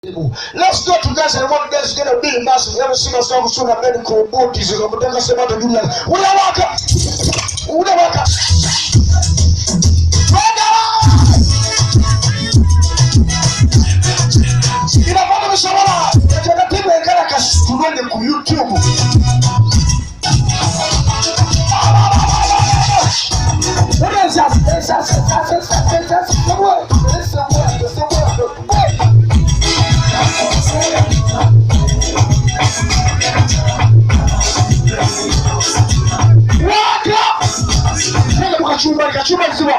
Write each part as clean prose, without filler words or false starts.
Let's go to guys and one day's gonna be massive. Every single song soon and then cool booties is on the Denga Semata Dunia. We are walking. We are walking. Inafanya mshawara. Nataka timu ikala kashtuende ku YouTube. What is that? Kachumba kizima.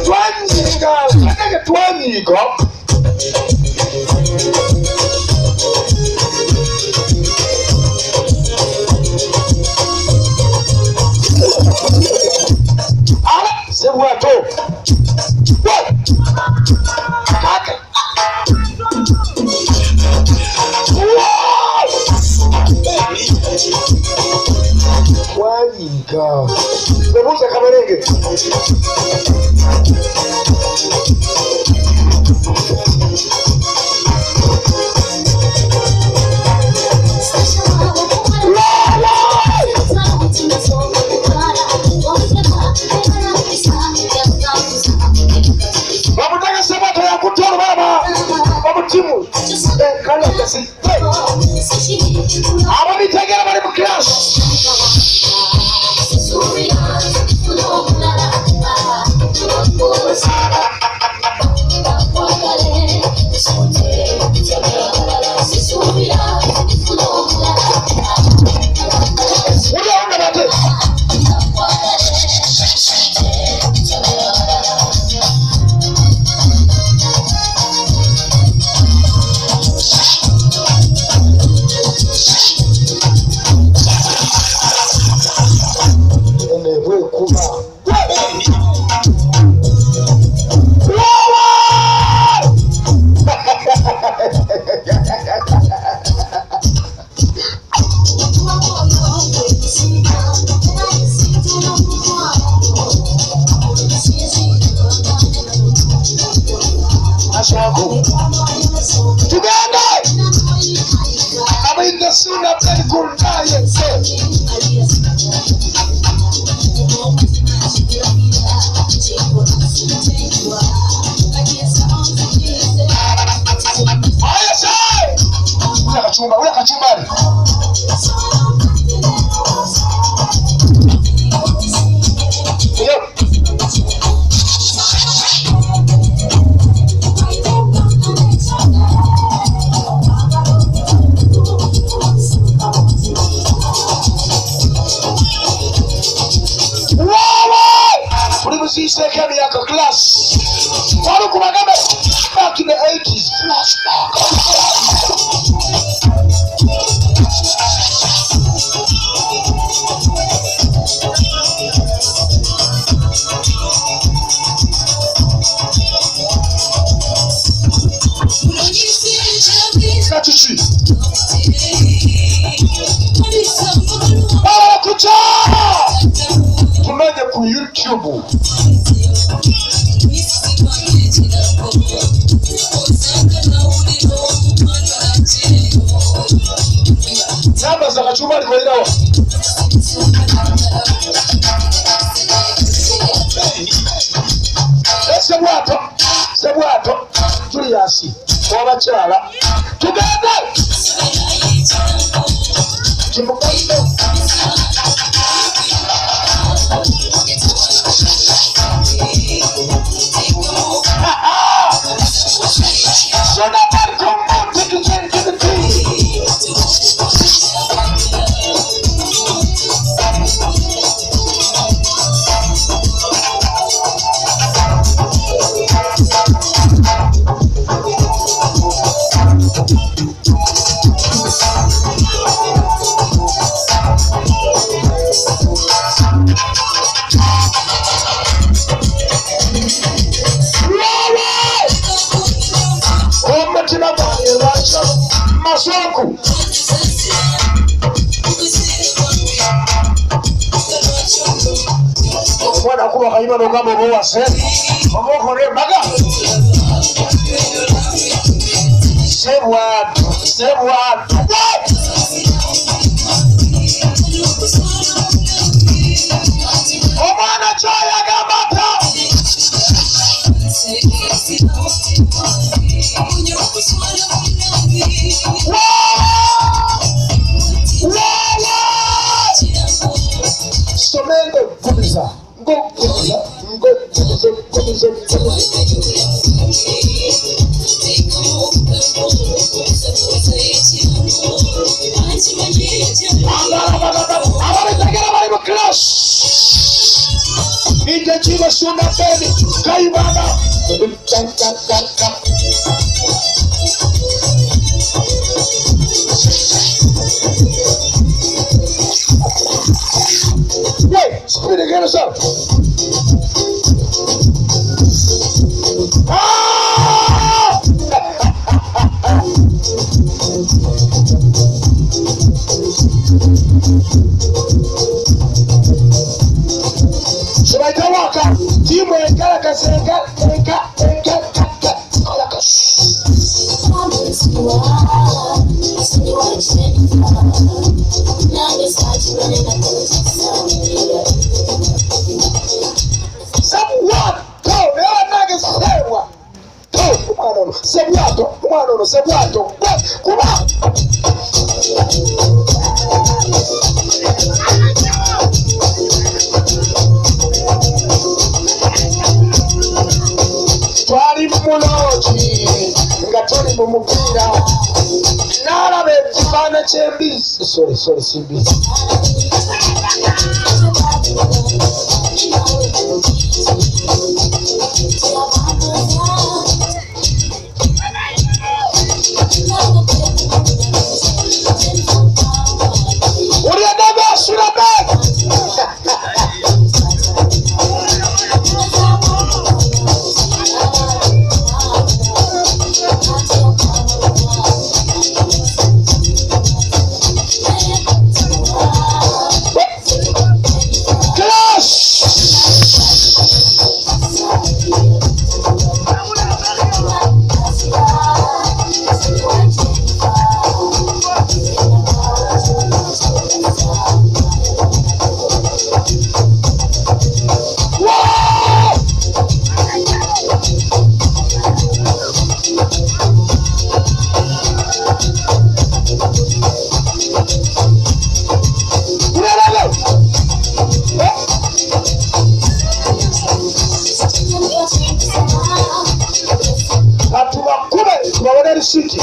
Twani Nange twanyiga sebwato twanyiga bebuuza Kabarenge bamutaka Sabato yakutwala baba omutimu kale kasi abalitegera bali mu class ule kachumbari second year class. Back in the 80s. Tunaje ku YouTube. Namba za kachumbari kwa ilawa. Sebwato tuli yasi obakyala tugende kimugende Masoko mwana kuba kayima nogamba bowase omukole mbaga sebwatu omwana kyayagambata Somengo kubiza Ije chiva suna peni kaibana Wait, spin again or something. Ah! Waka, timu engala kasenga, enga. Sebwato, kuba. Twali muloji, nga tuli mu mupira. Nalabe ekifaana ky'embizzi. Sorry, simbizzi. Atuba kube, tubaone risiti.